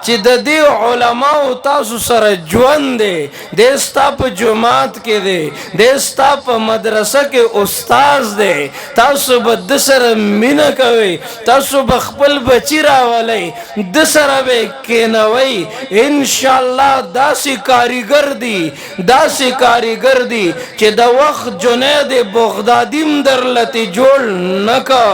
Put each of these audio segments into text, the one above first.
چې د دې علماو تاسو سره ژوند دی د ستا په جماعت کې دی د ستا په مدرسه کې استاذ دی تاسو به د سره مینه کوئ تاسو به خپل بچی راولئ د سره به کینوئ انشاءالله داسې کاریګر دی داسې کاریګر دی چې د وخت جنید بغدادیم درلته جوړ نکا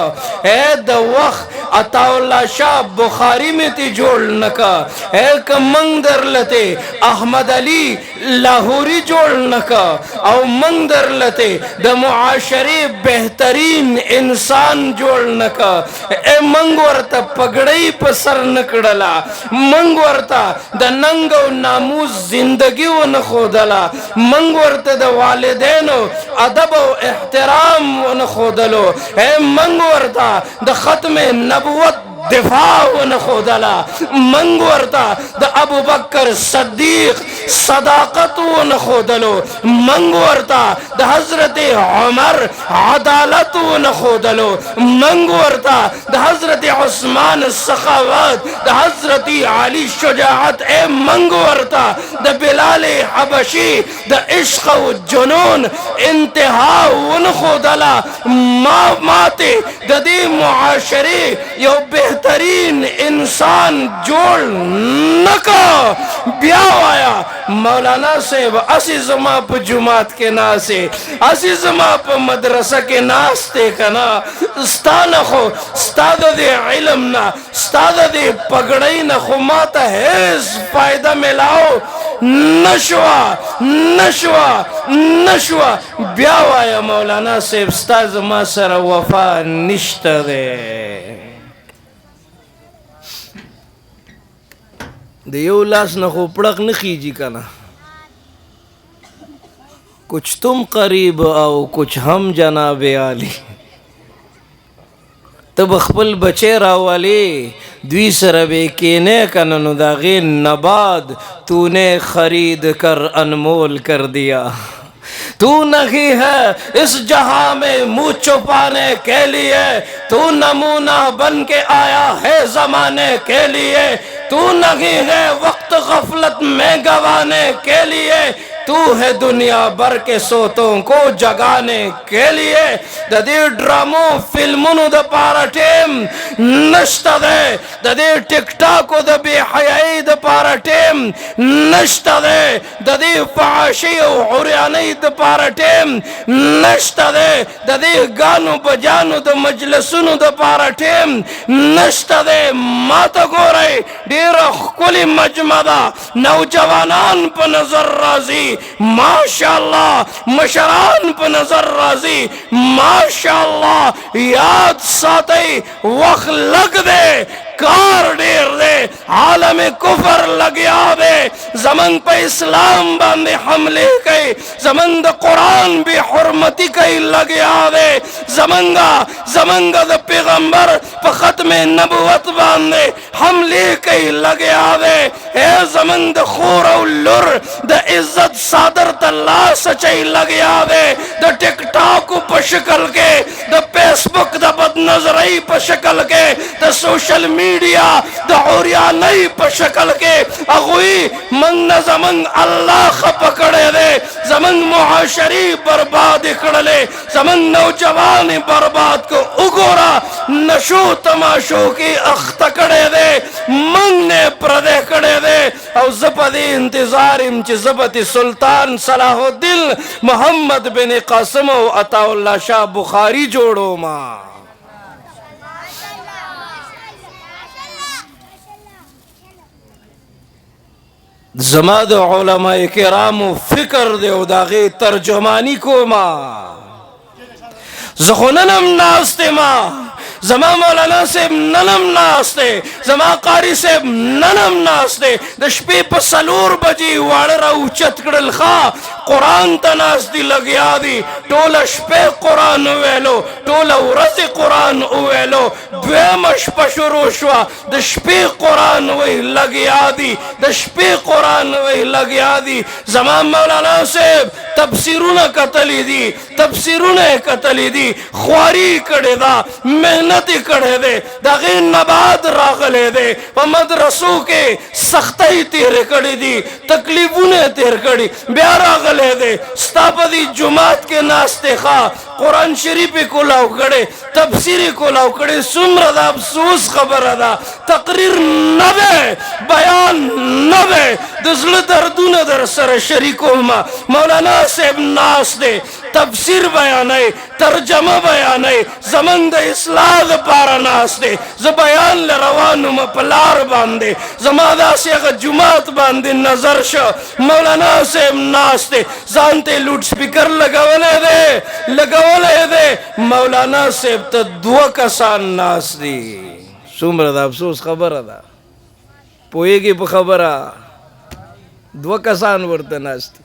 اے د وخت عطاءالله شاه بخاری میں تی جوڑ نکا اے منگ درلتے احمد علی لاہوری جوڑ نکا او منگ درلتے د معاشرے بہترین انسان جوڑ نکا اے منگ ورطا پگڑی پسر نکڑلا منگ ورطا د ننگ و ناموس زندگی و نخودلا منگ ورطا د والدین و ادب و احترام و نخودلو اے منگ ورطا د ختم نبوت دفاع و نخودلا منگ ورطا د ابو بکر صدیق صداقت و نخودلو منگ ورطا د حضرت عمر عدالت و نخودلو منگ ورطا د حضرت عثمان سخاوت د حضرت علی شجاعت اے منگ ورطا د بلال حبشی د عشق و جنون انتہا و نخودلا ماتے د دی معاشرے یو بہترین انسان جوڑ نکا بیا آیا مولانا صاحب اسی زما پا جماعت کے ناسے اسی زما پا مدرسہ کے ناستے کنا ستانا خو ستاد دے علمنا ستاد دے پگڑینا خو ماتا حیث فائدہ ملاو نشوا نشوا نشوا بیا آیا مولانا صاحب ستا زما سر وفا نشتا دے د یو لاس نه خو پړق نه خیجی کنا کچھ تم قریب او کچھ ہم جناب عالی تب خپل بچے راوالی دوی سره به کینے کنا نو دا غین نباد تو نے خرید کر انمول کر دیا تو نہیں ہے اس جہاں میں منہ چھپانے کے لیے تو نمونہ بن کے آیا ہے زمانے کے لیے تو نہیں ہے وقت غفلت میں گوانے کے لیے تو ہے دنیا بھر کے سوتوں کو جگانے کے لیے ددی ڈرامو فلمونو د پارا ٹیم نشتا دے ددی ٹک ٹاکو د بے حیائی د پارا ٹیم نشتا دے ددی فحاشی و عریانی د پارا ٹیم نشتا دے ددی گانو بجانو د مجلسونو د پارا ٹیم نشتا دے ماتا گو رہے دیر خکلی مجمدہ نوجوانان پا نظر رازی ماشاءاللہ مشران پا نظر رازی ماشاءاللہ یاد ساتی وقت لگ دے کار دیر دے عالم کفر لگیا دے زمن پہ اسلام باندے حملے کئی زمن دا قرآن بھی حرمتی کئی لگیا دے زمنگا دا پیغمبر پہ ختم نبوت باندے حملے کئی لگیا دے اے زمن دا خور و لر دا عزت صادر تاللہ سچائی لگیا دے دا ٹک ٹاکو پہ شکل کے دا پیس بک دا بد نظرائی پہ شکل کے دا سوشل میڈیا دا عریانی پہ شکل کے اگوی منگ زمنگ اللہ خپکڑے دے زمنگ معاشری برباد کڑلے زمنگ نوجوان برباد کو اگورا نشو تماشو کی اختکڑے دے منگ نے پردے کڑے دے او زپدی انتظارم چی زپتی سلطان صلاح الدین محمد بن قاسم و عطاءاللہ شاہ بخاری جوڑو ماں زماد علماء کرام فکر دے و داغی ترجمانی کو ماں زخوننم ناستے ماں زما مولانا صاحب ننم ناستے زما قاری صاحب ننم ناستے د شپې په 4 بجې واړه را اوچت کړل ښا قرآن تناس دی لگیا دی ټول شپه قرآن ویلو ټول ورځ قرآن ویلو دویم شپه شروع شوا د شپې قرآن وی لگیا دی د شپې قرآن وی لگیا دی زمان مولانا صاحب تفسیرونه کتلی دی تفسیرونه کتلی دی خواری کړي دا محنت کړي دی دغه نباد راغله دی په مدرسو کې سختۍ تیر کړي دی تکلیفونه تیر کړي بیا راغله دی ستاپدی جمعات کې ناشته ښا قرآن شریف کولاو کړي تفسیر کولاو کړي څومره د افسوس خبره ده تقریر نه بیان نه د زړه دردونه در سره شریکوم مولانا صاحب ناس دے تفسیر بیانای ترجمه بیانای زمن د اصلاح لپاره ناس دے ز بیان لروانو مپلار باندې زما داسې هغه جمعات باندې نظر شو مولانا صاحب ناس دے ځانته لوډ سپیکر لګولې دے مولانا صاحب ته دوه کسان ناس دي څومره د افسوس خبره ده پوهېږي په خبره دوه کسان ورته ناست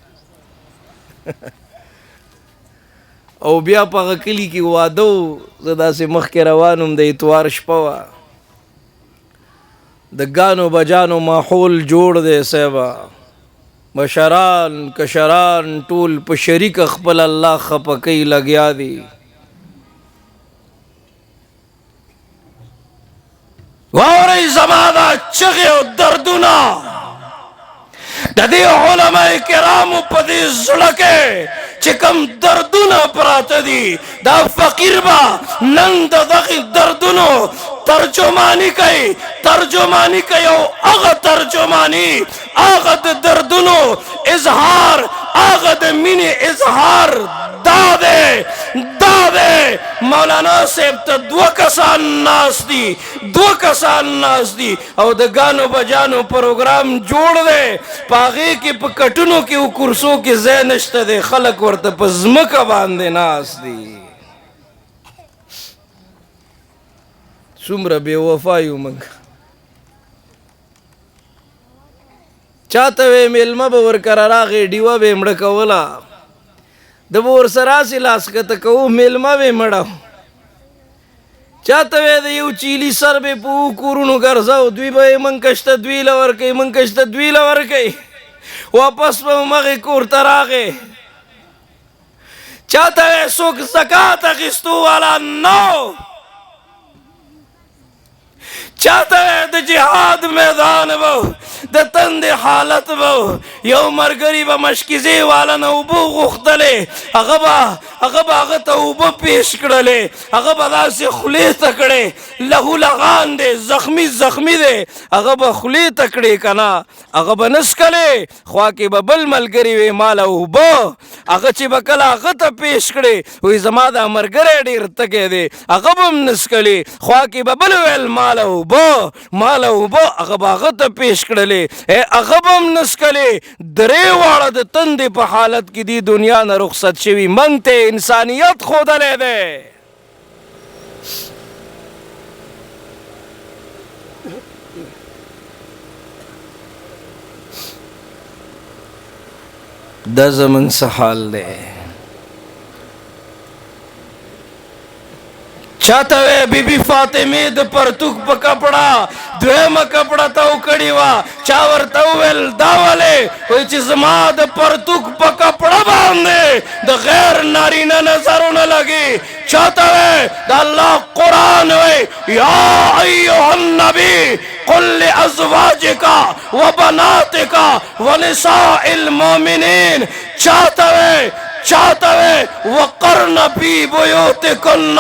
او بیا په کلی کې واده و زه داسې مخکې روان وم د اتوار شپه وه د ګانو بجانو ماحول جوړ دی صاحبه مشران کشران ټول په شریک خپل الله خفه کوي لګیا دي واورئ زما دا چغې او دردونه د دې علماء کرامو په دې زړه کې چې کوم دردونه پراته دي دا فقیر به نن د دغې دردونو ترجمانی کوي او هغه ترجمانی هغه د دردونو اظهار هغه د مینې اظهار دا دی مولانا صاحب ته دوه کسان ناس دي او د ګانو بجانو پروګرام جوړ دی په هغې کې په کټونو کې او کرسو کې ځای نشته دی خلک ورته په ځمکه باندې ناست دي څومره بې وفا یو موږ چاته وې میلمه به ورکره راغې ډیوه به یې مړه کوله د به ورسره هسې لاس کته کوو میلمه به یې مړه چاته وې د یو چیلي سر به په اوو کورونو ګرځو دوی به یې موږ کشته دوی له ورکوي موږ کشته دوی له ورکوي واپس به همغې کور ته راغې چاته وې څوک زکات اخیستو والا نو چاته د جهاد میدان به د تندې حالت به یو ملګري به مشکیزې والا نه اوبه غوښتلې هغه به هغه ته اوبه پیش کړلې هغه به داسې خولې ته کړې لهو لغان دی زخمي دی هغه به خولې ته کړې که نه هغه به نه څکلې خوا کې به بل ملګري وې ماله اوبه هغه چې به کله هغه ته پیش کړې وایي زما دا ملګری ډېر تږی دی هغه به هم نه څکلې خوا کې به بل ویل ماله اوبه هغه به هغه ته پیش کړلې هغه به هم نه څکلې درې واړه د تندې په حالت کې دي دنیا نه رخصت شوي موږ ته انسانیت ښودلی دی دا زموږ څه حال دی چاته وې بی بی فاطمې د پرتوک په کپڑا دویمه کپڑا تاو کړې وه چا ورته وویل دا ولې وایي چې زما د پرتوک په کپڑا باندې د غیر نارینه نظرونه لګي چاته وې د الله قرآن وی یا ایها النبی قل لازواجک وبناتک ونساء المؤمنین چاہتا ہے وقرن فی بیوتکن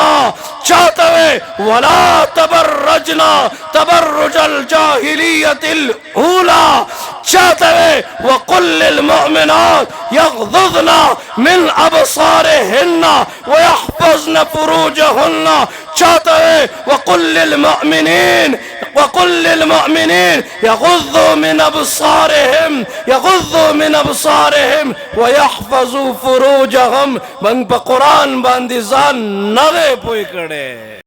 چاہتا ہے ولا تبرجنا تبرج الجاہلیت الاولا چاہتا ہے وقل للمؤمنات یغضضن من ابصارهن ویحفظن فروجهن چاہتا ہے وقل للمؤمنین یغضوا من ابصارهم ویحفظوا فروجهم من پا قرآن باندی ځان نوے پوی کڑے